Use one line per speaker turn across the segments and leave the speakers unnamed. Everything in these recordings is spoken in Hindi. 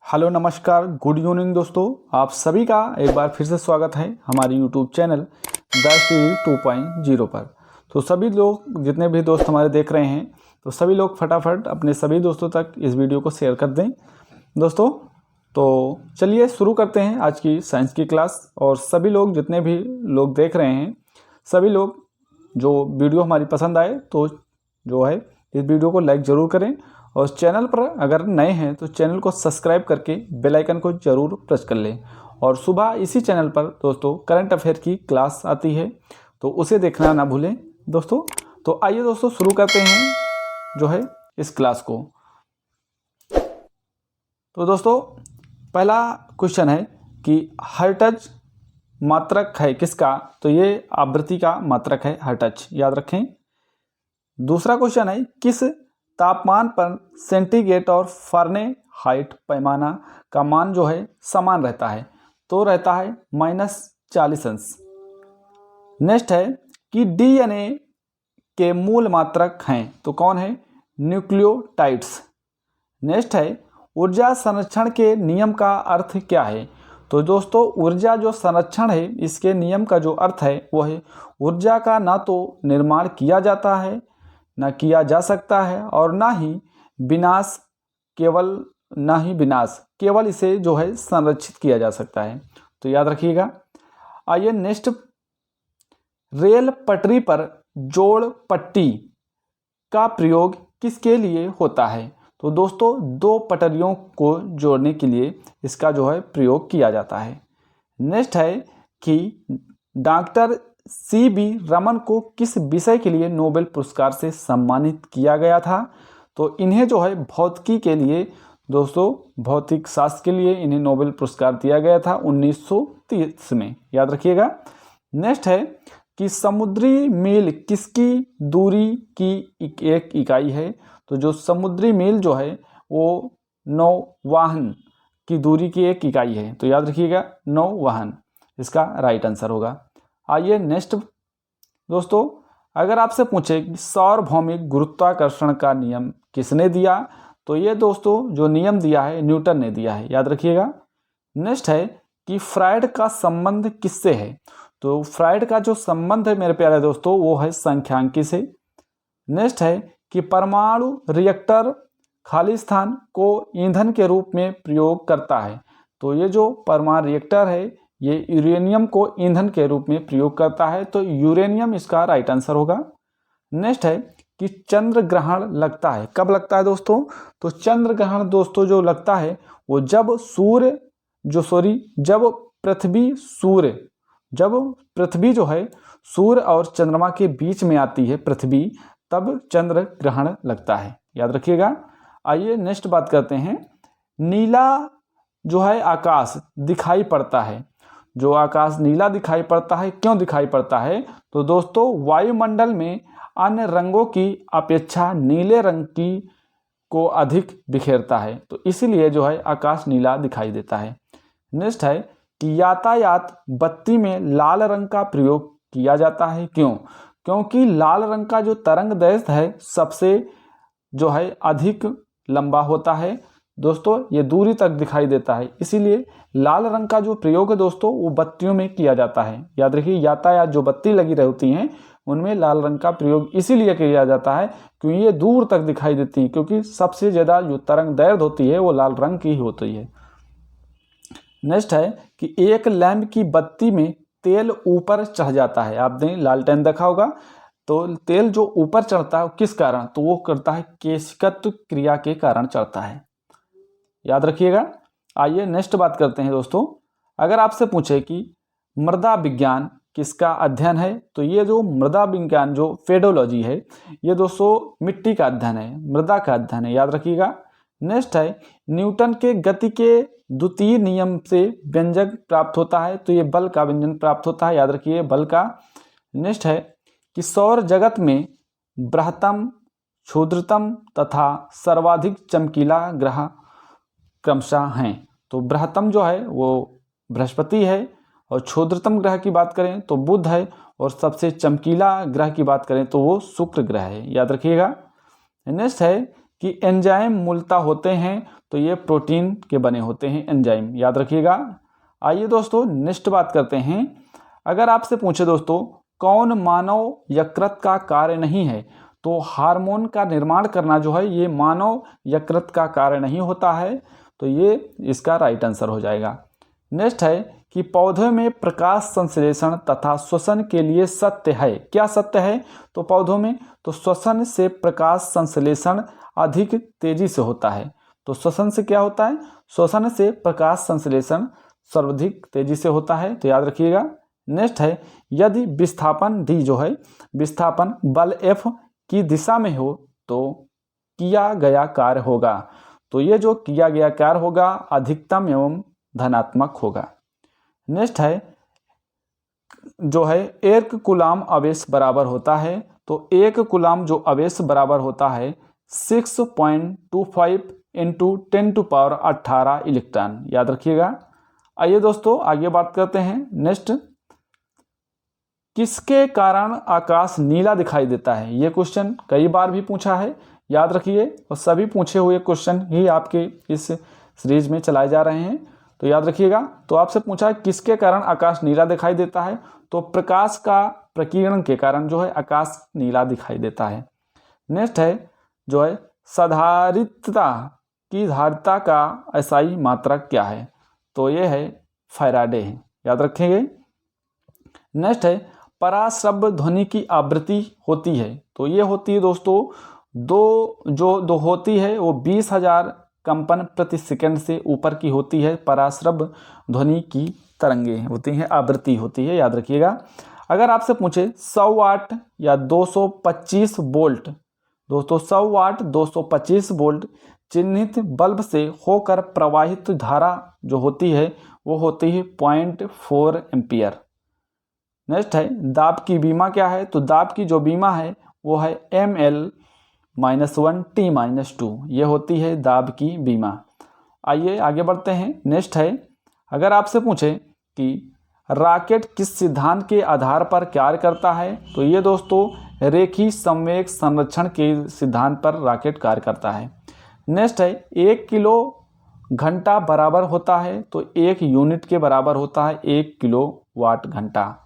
हेलो नमस्कार गुड इवनिंग दोस्तों, आप सभी का एक बार फिर से स्वागत है हमारे यूट्यूब चैनल द सीरीज 2.0 पर। तो सभी लोग जितने भी दोस्त हमारे देख रहे हैं तो सभी लोग फटाफट अपने सभी दोस्तों तक इस वीडियो को शेयर कर दें दोस्तों। तो चलिए शुरू करते हैं आज की साइंस की क्लास। और सभी लोग जितने भी लोग देख रहे हैं सभी लोग जो वीडियो हमारी पसंद आए तो जो है इस वीडियो को लाइक ज़रूर करें और चैनल पर अगर नए हैं तो चैनल को सब्सक्राइब करके बेल आइकन को ज़रूर प्रेस कर लें। और सुबह इसी चैनल पर दोस्तों करंट अफेयर की क्लास आती है तो उसे देखना ना भूलें दोस्तों। तो आइए दोस्तों शुरू करते हैं जो है इस क्लास को। तो दोस्तों पहला क्वेश्चन है कि हर्ट्ज मात्रक है किसका, तो ये आवृत्ति का मात्रक है हर्ट्ज, याद रखें। दूसरा क्वेश्चन है किस तापमान पर सेंटीग्रेड और फ़ारेनहाइट पैमाना का मान जो है समान रहता है, तो रहता है -40 अंश। नेक्स्ट है कि डीएनए के मूल मात्रक हैं, तो कौन है, न्यूक्लियोटाइड्स। नेक्स्ट है ऊर्जा संरक्षण के नियम का अर्थ क्या है, तो दोस्तों ऊर्जा जो संरक्षण है इसके नियम का जो अर्थ है वो है ऊर्जा का ना तो निर्माण किया जाता है ना किया जा सकता है और ना ही विनाश केवल इसे जो है संरक्षित किया जा सकता है, तो याद रखिएगा। आइए नेक्स्ट, रेल पटरी पर जोड़ पट्टी का प्रयोग किसके लिए होता है, तो दोस्तों दो पटरियों को जोड़ने के लिए इसका जो है प्रयोग किया जाता है। नेक्स्ट है कि डॉक्टर CB रमन को किस विषय के लिए नोबेल पुरस्कार से सम्मानित किया गया था, तो इन्हें जो है भौतिकी के लिए दोस्तों भौतिक शास्त्र के लिए इन्हें नोबेल पुरस्कार दिया गया था 1930 में, याद रखिएगा। नेक्स्ट है कि समुद्री मील किसकी दूरी की एक इकाई है, तो जो समुद्री मील जो है वो नौवहन की दूरी की एक इकाई है, तो याद रखिएगा नौवहन इसका राइट आंसर होगा। आइए नेक्स्ट दोस्तों, अगर आपसे पूछे कि सार्वभौमिक गुरुत्वाकर्षण का नियम किसने दिया, तो ये दोस्तों जो नियम दिया है न्यूटन ने दिया है, याद रखिएगा। नेक्स्ट है कि फ्राइड का संबंध किससे है, तो फ्राइड का जो संबंध है मेरे प्यारे दोस्तों वो है सांख्यिकी से। नेक्स्ट है कि परमाणु रिएक्टर खाली स्थान को ईंधन के रूप में प्रयोग करता है, तो ये जो परमाणु रिएक्टर है ये यूरेनियम को ईंधन के रूप में प्रयोग करता है, तो यूरेनियम इसका राइट आंसर होगा। नेक्स्ट है कि चंद्र ग्रहण लगता है, कब लगता है दोस्तों, तो चंद्र ग्रहण दोस्तों जो लगता है वो जब पृथ्वी जो है सूर्य और चंद्रमा के बीच में आती है पृथ्वी, तब चंद्र ग्रहण लगता है, याद रखिएगा। आइए नेक्स्ट बात करते हैं, नीला जो है आकाश दिखाई पड़ता है, जो आकाश नीला दिखाई पड़ता है क्यों दिखाई पड़ता है, तो दोस्तों वायुमंडल में अन्य रंगों की अपेक्षा नीले रंग की को अधिक बिखेरता है, तो इसीलिए जो है आकाश नीला दिखाई देता है। नेक्स्ट है कि यातायात बत्ती में लाल रंग का प्रयोग किया जाता है, क्यों, क्योंकि लाल रंग का जो तरंग दैर्ध्य है सबसे जो है अधिक लंबा होता है दोस्तों, ये दूरी तक दिखाई देता है, इसीलिए लाल रंग का जो प्रयोग है दोस्तों वो बत्तियों में किया जाता है, याद रखिए। यातायात जो बत्ती लगी रहती हैं उनमें लाल रंग का प्रयोग इसीलिए किया जाता है क्योंकि ये दूर तक दिखाई देती हैं, क्योंकि सबसे ज़्यादा जो तरंग दैर्ध्य होती है वो लाल रंग की ही होती है। नेक्स्ट है कि एक लैंप की बत्ती में तेल ऊपर चढ़ जाता है, आपने लालटेन देखा होगा, तो तेल जो ऊपर चढ़ता है किस कारण, तो वो करता है केशिकत्व क्रिया के कारण चढ़ता है, याद रखिएगा। आइए नेक्स्ट बात करते हैं दोस्तों, अगर आपसे पूछे कि मृदा विज्ञान किसका अध्ययन है, तो ये जो मृदा विज्ञान जो पेडोलॉजी है ये दोस्तों मिट्टी का अध्ययन है, मृदा का अध्ययन है, याद रखिएगा। नेक्स्ट है न्यूटन के गति के द्वितीय नियम से व्यंजक प्राप्त होता है, तो ये बल का व्यंजन प्राप्त होता है, याद रखिए बल का। नेक्स्ट है कि सौर जगत में बृहत्तम, क्षुद्रतम तथा सर्वाधिक चमकीला ग्रह क्रमशः हैं, तो बृहत्तम जो है वो बृहस्पति है और क्षुद्रतम ग्रह की बात करें तो बुध है और सबसे चमकीला ग्रह की बात करें तो वो शुक्र ग्रह है, याद रखिएगा। नेक्स्ट है कि एंजाइम मूलतः होते हैं तो ये प्रोटीन के बने होते हैं एंजाइम, याद रखिएगा। आइए दोस्तों नेक्स्ट बात करते हैं। अगर आपसे पूछे दोस्तों कौन मानव यकृत का कार्य नहीं है, तो हार्मोन का निर्माण करना जो है ये मानव यकृत का कार्य नहीं होता है, तो ये इसका राइट आंसर हो जाएगा। नेक्स्ट है कि पौधों में प्रकाश संश्लेषण तथा श्वसन के लिए सत्य है। क्या सत्य है तो पौधों में, तो श्वसन से प्रकाश संश्लेषण अधिक तेजी से होता है। तो श्वसन से क्या होता है, श्वसन से प्रकाश संश्लेषण सर्वाधिक तेजी से होता है, तो याद रखिएगा। नेक्स्ट है यदि विस्थापन डी जो है विस्थापन बल F की दिशा में हो तो किया गया कार्य होगा, तो ये जो किया गया कार्य होगा अधिकतम एवं धनात्मक होगा। नेक्स्ट है जो है 1 कूलाम आवेश बराबर होता है, तो 1 कूलाम जो आवेश बराबर होता है 6.25 इंटू 10⁻18 इलेक्ट्रॉन, याद रखिएगा। आइए दोस्तों आगे बात करते हैं। नेक्स्ट, किसके कारण आकाश नीला दिखाई देता है? ये क्वेश्चन कई बार भी पूछा है, याद रखिए, और सभी पूछे हुए क्वेश्चन ही आपके इस सीरीज में चलाए जा रहे हैं, तो याद रखिएगा। तो आपसे पूछा है किसके कारण आकाश नीला दिखाई देता है, तो प्रकाश का प्रकीर्णन के कारण जो है आकाश नीला दिखाई देता है। नेक्स्ट है जो है साधारितता की धारिता का एसआई मात्रक क्या है, तो ये है फैराडे है, याद रखेंगे। नेक्स्ट है पराश्रव्य ध्वनि की आवृत्ति होती है, तो ये होती है दोस्तों दो होती है वो 20,000 कंपन प्रति सेकंड से ऊपर की होती है। पराश्रव्य ध्वनि की तरंगे होती हैं, आवृत्ति होती है, याद रखिएगा। अगर आपसे पूछे 100 वाट या 225 वोल्ट, दोस्तों 100 वाट 225 वोल्ट चिन्हित बल्ब से होकर प्रवाहित धारा जो होती है वो होती है 0.4 एम्पियर। नेक्स्ट है दाब की बीमा क्या है, तो दाब की जो बीमा है वो है ml-1 T-2, ये होती है दाब की बीमा। आइए आगे बढ़ते हैं। नेक्स्ट है अगर आपसे पूछे कि रॉकेट किस सिद्धांत के आधार पर कार्य करता है, तो ये दोस्तों रेखीय संवेग संरक्षण के सिद्धांत पर रॉकेट कार्य करता है। नेक्स्ट है 1 किलो घंटा बराबर होता है, तो 1 यूनिट के बराबर होता है 1 किलोवाट घंटा।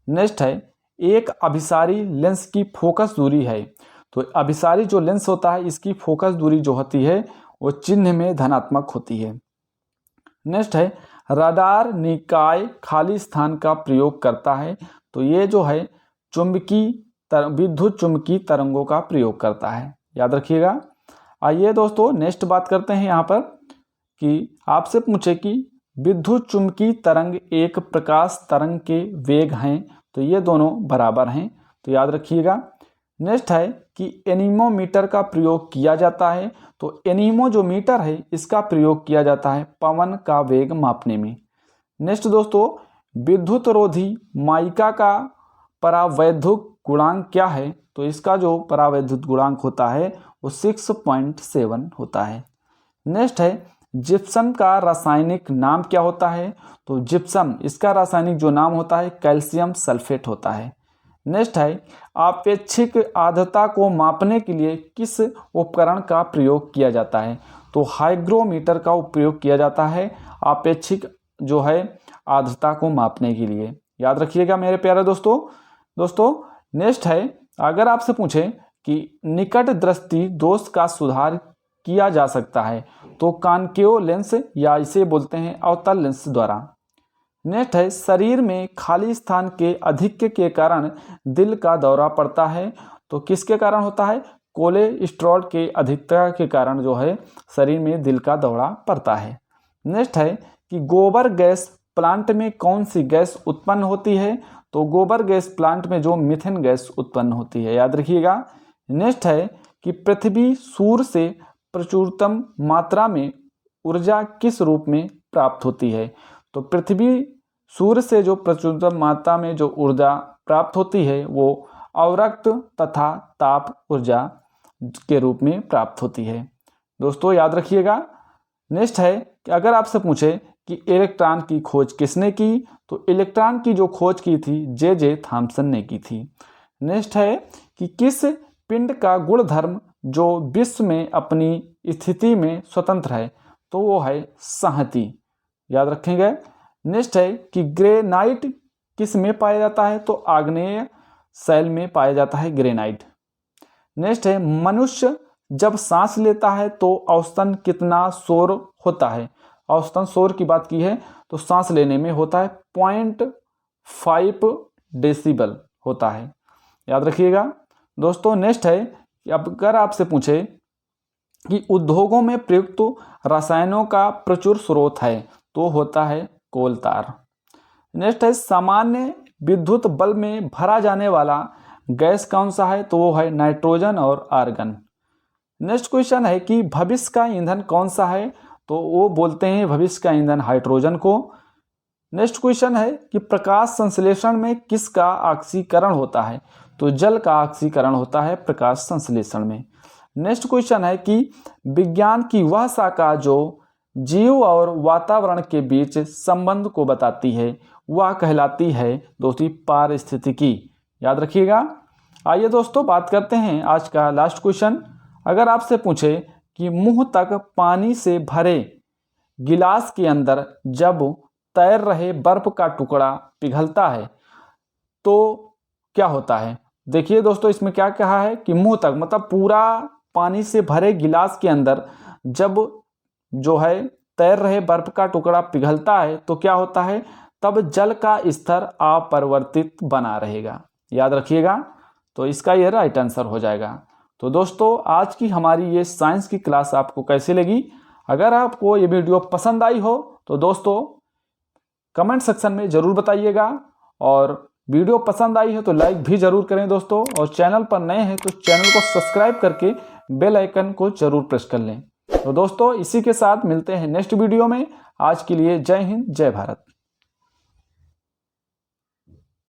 नेक्स्ट है एक अभिसारी लेंस की फोकस दूरी है, तो अभिसारी जो लेंस होता है इसकी फोकस दूरी जो होती है वो चिन्ह में धनात्मक होती है। नेक्स्ट है रडार निकाय खाली स्थान का प्रयोग करता है, तो ये जो है विद्युत चुंबकीय तरंगों का प्रयोग करता है, याद रखिएगा। आइए दोस्तों नेक्स्ट बात करते हैं यहाँ पर कि आपसे पूछे कि विद्युत चुंबकीय तरंग एक प्रकाश तरंग के वेग हैं, तो ये दोनों बराबर हैं, तो याद रखिएगा। नेक्स्ट है कि एनीमोमीटर का प्रयोग किया जाता है, तो एनीमो जो मीटर है इसका प्रयोग किया जाता है पवन का वेग मापने में। नेक्स्ट दोस्तों विद्युत रोधी माइका का परावैद्युत गुणांक क्या है, तो इसका जो परावैद्युत गुणांक होता है वो 6.7 होता है। नेक्स्ट है जिप्सम का रासायनिक नाम क्या होता है, तो जिप्सम इसका रासायनिक जो नाम होता है कैल्शियम सल्फेट होता है। नेक्स्ट है आपेक्षिक आर्द्रता को मापने के लिए किस उपकरण का प्रयोग किया जाता है, तो हाइग्रोमीटर का उपयोग किया जाता है आपेक्षिक जो है आर्द्रता को मापने के लिए, याद रखिएगा मेरे प्यारे दोस्तों। नेक्स्ट है अगर आपसे पूछे कि निकट दृष्टि दोष का सुधार किया जा सकता है, तो कॉन्केव लेंस या इसे बोलते हैं अवतल लेंस द्वारा। नेक्स्ट है शरीर में खाली स्थान के अधिक के कारण दिल का दौरा पड़ता है, तो किसके कारण होता है, कोलेस्ट्रॉल के अधिकता के कारण जो है शरीर में दिल का दौरा पड़ता है। नेक्स्ट है कि गोबर गैस प्लांट में कौन सी गैस उत्पन्न होती है, तो गोबर गैस प्लांट में जो मीथेन गैस उत्पन्न होती है, याद रखिएगा। नेक्स्ट है कि पृथ्वी सूर्य से प्रचुरतम मात्रा में ऊर्जा किस रूप में प्राप्त होती है, तो पृथ्वी सूर्य से जो प्रचुरतम मात्रा में जो ऊर्जा प्राप्त होती है वो अवरक्त तथा ताप ऊर्जा के रूप में प्राप्त होती है, दोस्तों याद रखिएगा। नेक्स्ट है कि अगर आपसे पूछे कि इलेक्ट्रॉन की खोज किसने की, तो इलेक्ट्रॉन की जो खोज की थी जे थॉमसन ने की थी। नेक्स्ट है कि किस पिंड का गुणधर्म जो विश्व में अपनी स्थिति में स्वतंत्र है, तो वो है संहति। याद रखेंगे। नेक्स्ट है कि ग्रेनाइट किस में पाया जाता है, तो आग्नेय शैल में पाया जाता है ग्रेनाइट। नेक्स्ट है मनुष्य जब सांस लेता है तो औसतन कितना शोर होता है। औसतन शोर की बात की है तो सांस लेने में होता है 0.5 डेसिबल होता है। याद रखिएगा दोस्तों। नेक्स्ट है कि अगर आपसे पूछे कि उद्योगों में प्रयुक्त रसायनों का प्रचुर स्रोत है, तो होता है कोल तार। नेक्स्ट है सामान्य विद्युत बल्ब में भरा जाने वाला गैस कौन सा है, तो वो है नाइट्रोजन और आर्गन। नेक्स्ट क्वेश्चन है कि भविष्य का ईंधन कौन सा है, तो वो बोलते हैं भविष्य का ईंधन हाइड्रोजन को। नेक्स्ट क्वेश्चन है कि प्रकाश संश्लेषण में किसका ऑक्सीकरण होता है, तो जल का ऑक्सीकरण होता है प्रकाश संश्लेषण में। नेक्स्ट क्वेश्चन है कि विज्ञान की वह शाखा जो जीव और वातावरण के बीच संबंध को बताती है, वह कहलाती है दोस्तों पारिस्थितिकी। याद रखिएगा। आइए दोस्तों बात करते हैं आज का लास्ट क्वेश्चन। अगर आपसे पूछे कि मुंह तक पानी से भरे गिलास के अंदर जब तैर रहे बर्फ का टुकड़ा पिघलता है, तो क्या होता है। देखिए दोस्तों, इसमें क्या कहा है कि मुंह तक मतलब पूरा पानी से भरे गिलास के अंदर जब जो है तैर रहे बर्फ का टुकड़ा पिघलता है, तो क्या होता है, तब जल का स्तर अपरिवर्तित बना रहेगा। याद रखिएगा। तो इसका यह राइट आंसर हो जाएगा। तो दोस्तों, आज की हमारी ये साइंस की क्लास आपको कैसी लगी। अगर आपको ये वीडियो पसंद आई हो तो दोस्तों कमेंट सेक्शन में ज़रूर बताइएगा, और वीडियो पसंद आई है तो लाइक भी ज़रूर करें दोस्तों, और चैनल पर नए हैं तो चैनल को सब्सक्राइब करके बेल आइकन को ज़रूर प्रेस कर लें। तो दोस्तों इसी के साथ मिलते हैं नेक्स्ट वीडियो में। आज के लिए जय हिंद, जय भारत।